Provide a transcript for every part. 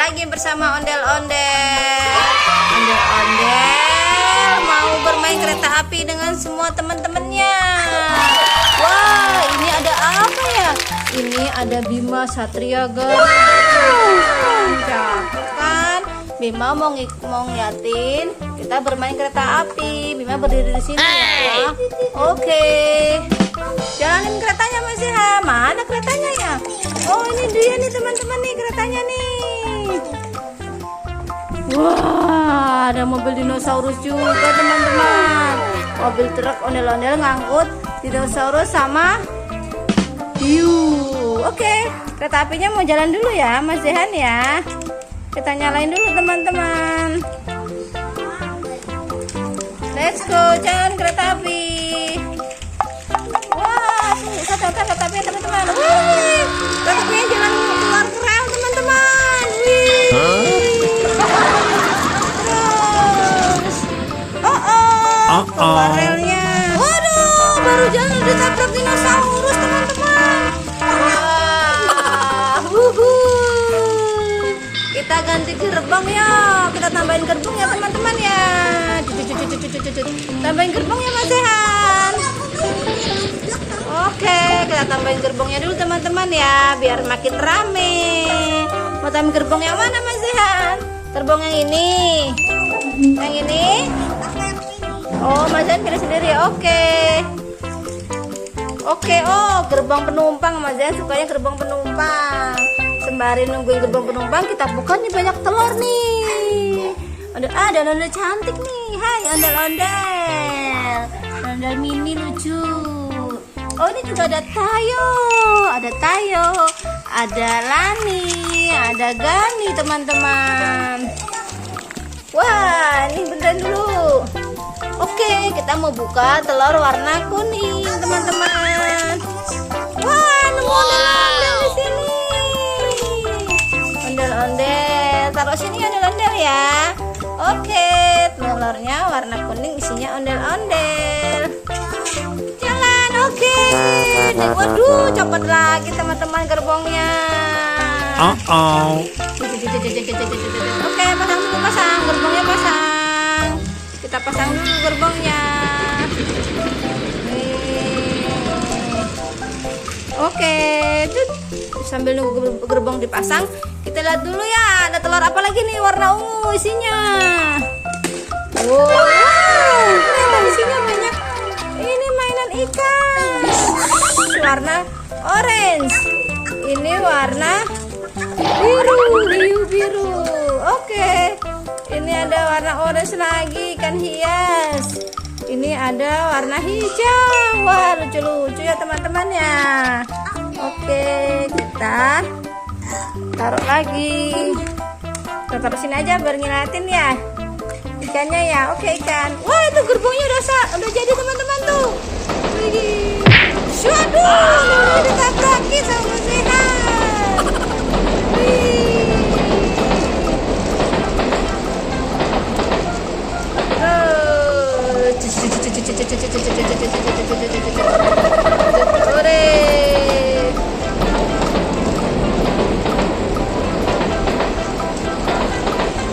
lagi bersama ondel-ondel. Ondel-ondel mau bermain kereta api dengan semua teman-temannya. Wah, ini ada apa ya? Ini ada Bima Satria Garuda. Kan? Bima mau ngeliatin kita bermain kereta api. Bima berdiri di sini ya. Oke. Jalanin keretanya Mas Ziha. Mana keretanya ya? Oh, ini dia nih teman-teman nih keretanya nih. Wah, ada mobil dinosaurus juga teman-teman. Mobil truk ondel-ondel ngangkut dinosaurus sama hiu. Oke, kereta apinya mau jalan dulu ya Mas Zehan ya. Kita nyalain dulu teman-teman. Let's go, jalan kereta api. Wah, satu kereta api teman-teman. Wih, kereta apinya jalan keluar rel teman-teman. Wih. Terus, keluar relnya. Waduh, baru jalan udah tabrak dinosaurus teman-teman. Wah, kita ganti gerbong ya. Kita tambahin gerbong ya teman-teman ya. Tambahin gerbong ya Mas Zehan. Oke, kita tambahin gerbongnya dulu teman-teman ya, biar makin rame. Mau tambahin gerbong yang mana Mas Zehan? Gerbong yang ini? Yang ini? Oh, Mas Zehan pilih sendiri. Oke. Oke, oh gerbong penumpang. Mas Zehan sukanya gerbong penumpang. Sembari nungguin gerbong penumpang, kita buka nih banyak telur nih. Ada ondel cantik nih. Hai ondel-ondel. Ondel mini lucu. Oh, ini juga ada Tayo, ada Lani, ada Gani teman-teman. Wah, ini bentar dulu. Oke, kita mau buka telur warna kuning teman-teman. Wah, nemu ondel-ondel di sini. Ondel-ondel, taruh sini ondel-ondel ya. Oke, telurnya warna kuning, isinya ondel-ondel. Jalan, oke. Waduh, copot lagi teman-teman gerbongnya. Oke, pasang dulu, gerbongnya pasang. Kita pasang dulu gerbongnya. Oke, sambil nunggu gerbong dipasang, kita lihat dulu ya, ada telur apa lagi nih warna ungu isinya. Wow, ternyata isinya banyak. Ini mainan ikan warna orange. Ini warna biru. Oke, ini ada warna orange lagi, ikan hias. Ini ada warna hijau. Wah, lucu-lucu ya teman-teman ya. Oke, kita taruh lagi. Kita taruh sini aja biar ngeliatin ya ikannya ya. Oke, ikan. Wah, itu gerbongnya udah jadi teman-teman tuh. Wih. Waduh, udah ditabrakin sama Zehan.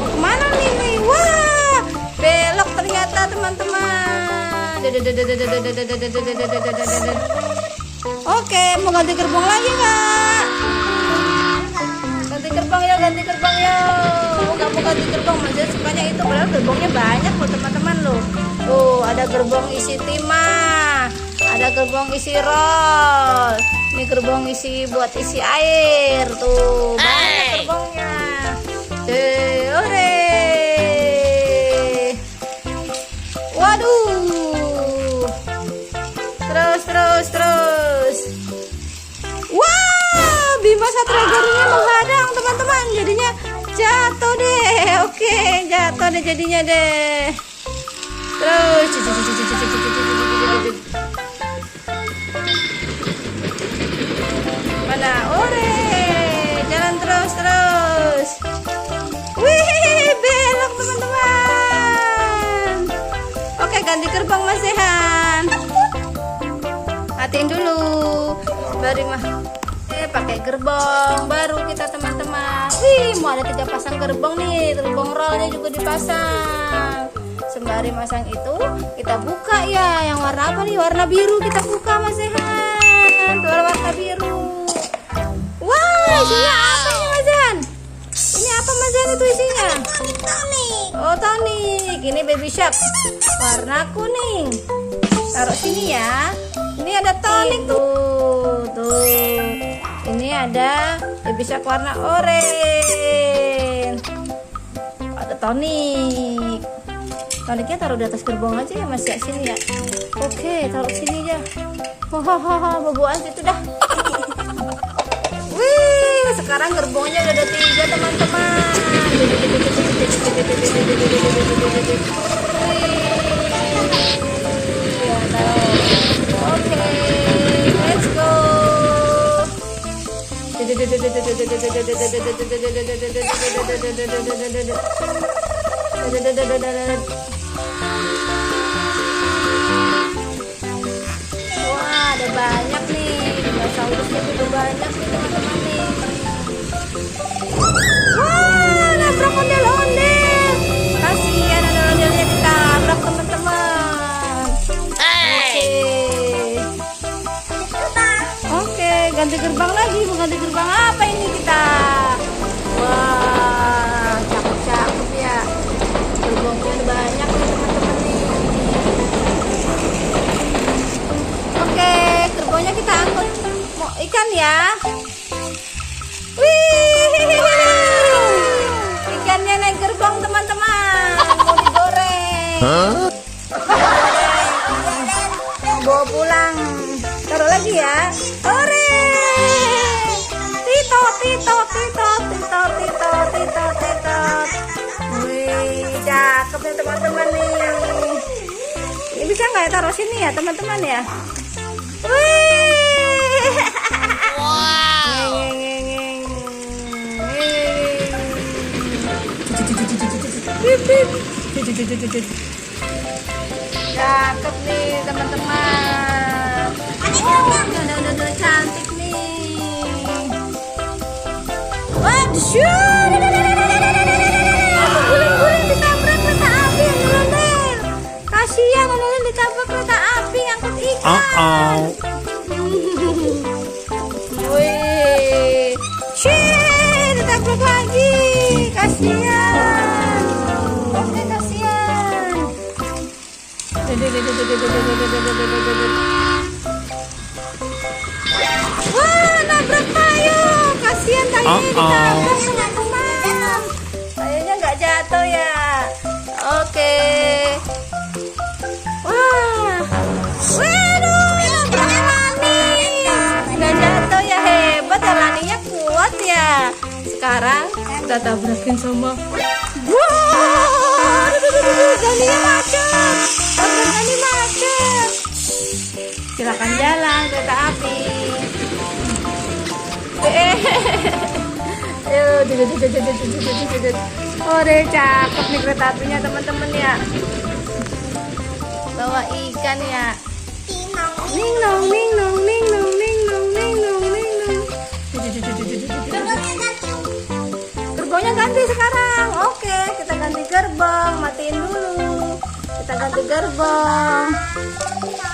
Kemana nih? Wah, belok ternyata teman-teman. Oke, mau ganti gerbong lagi nggak? Ganti gerbong ya. Nggak mau ganti gerbong, Mas Zehan sukanya itu. Padahal gerbongnya banyak loh teman-teman loh. Tuh, ada gerbong isi timah, ada gerbong isi roll. Ini gerbong buat isi air. Tuh, banyak gerbongnya. Ore. Waduh. Terus. Wah, Bima Satria Garuda menghadang teman-teman. Jadinya jatuh deh. Oke, jatuh deh jadinya deh. Terus mana? Ore, jalan terus. Wih, belok teman-teman. Oke, ganti gerbong Mas Zehan. Matiin dulu. Baru pakai gerbong baru kita teman-teman. Wih, ada 3 pasang gerbong nih, gerbong rollnya juga dipasang. Sembari masang itu kita buka ya, yang warna apa nih? Warna biru kita buka Mas Zehan. Warna biru. Wah, isinya apa ini Mas Zehan? Ini apa Mas Zehan itu isinya? Tonic. Oh, tonic. Ini baby shark warna kuning. Taruh sini ya. Ini ada tonic tuh. Ini ada baby shark warna oranye. Ada tonic. Tonicnya taruh di atas gerbong aja ya Mas ya, sini ya. Oke, taruh sini aja. Hahaha, boboan situ dah. Wih, sekarang gerbongnya udah ada 3 teman-teman. Oke, let's go. Wah, ada banyak nih. Dinosaurusnya juga banyak nih teman-teman nih. Wah, nabrak ondel-ondel. Kasihan ondel-ondelnya ditabrak teman-teman. Oke, ganti gerbang lagi. Mau ganti gerbang apa ini kita? Wah, cakep-cakep ya. Gerbongnya ada banyak nih teman-teman nih. Oke, gerbongnya kita angkut. Mau ikan ya? Wih, ikannya naik gerbong teman-teman. Mau digoreng. Mau bawa pulang. Taruh lagi ya. Ore. Tito. Wih, cakep nih teman-teman nih. Ini bisa nggak ya taruh sini ya teman-teman ya? Wih. Wow. Cakep nih teman-teman. Udah cantik nih. Wah, shoot. Guling-guling ditabrak kereta api ondel-ondel. Kasihan ondel-ondel ditabrak kereta api ngangkut ikan. Wih, shit, ditabrak lagi. Kasihan. Oke, kasihan. Wah, nabrak payung. Kasihan tayunya ditabrak teman-teman. Tayunya nggak jatuh ya. Oke. Wah. Waduh, Lani. Nggak jatuh ya, hebat ya, Laninya kuat ya. Sekarang kita tabrakin sama. Wah, Laninya macet. Lani macet. Silakan jalan kereta api. Oh, deh cakep nih kereta apinya teman-teman ya. Bawa ikan ya. Ning nong ning nong ning nong ning nong ning nong ning nong. Gerbongnya ganti sekarang. Oke, kita ganti gerbong. Matiin dulu. Kita ganti gerbong.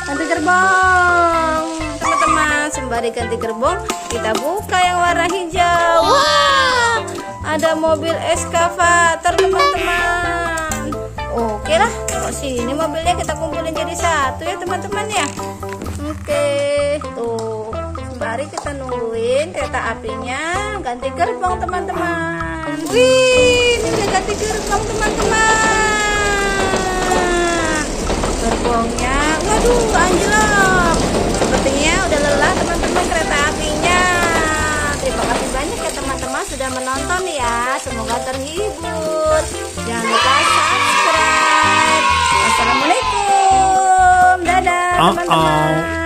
Ganti gerbong. Teman-teman, sembari ganti gerbong, kita buka yang warna hijau. Wah, ada mobil eskavator teman-teman. Oke lah, kalau sini mobilnya kita kumpulin jadi satu ya teman-teman ya. Oke, tuh. Sembari kita nungguin kereta apinya ganti gerbong teman-teman. Wih, ini udah ganti gerbong teman-teman. Gerbongnya, waduh, anjlok. Sepertinya udah lelah teman-teman kereta apinya. Terima kasih banyak ya teman-teman sudah menonton ya. Semoga terhibur. Jangan lupa subscribe. Assalamualaikum. Dadah teman-teman.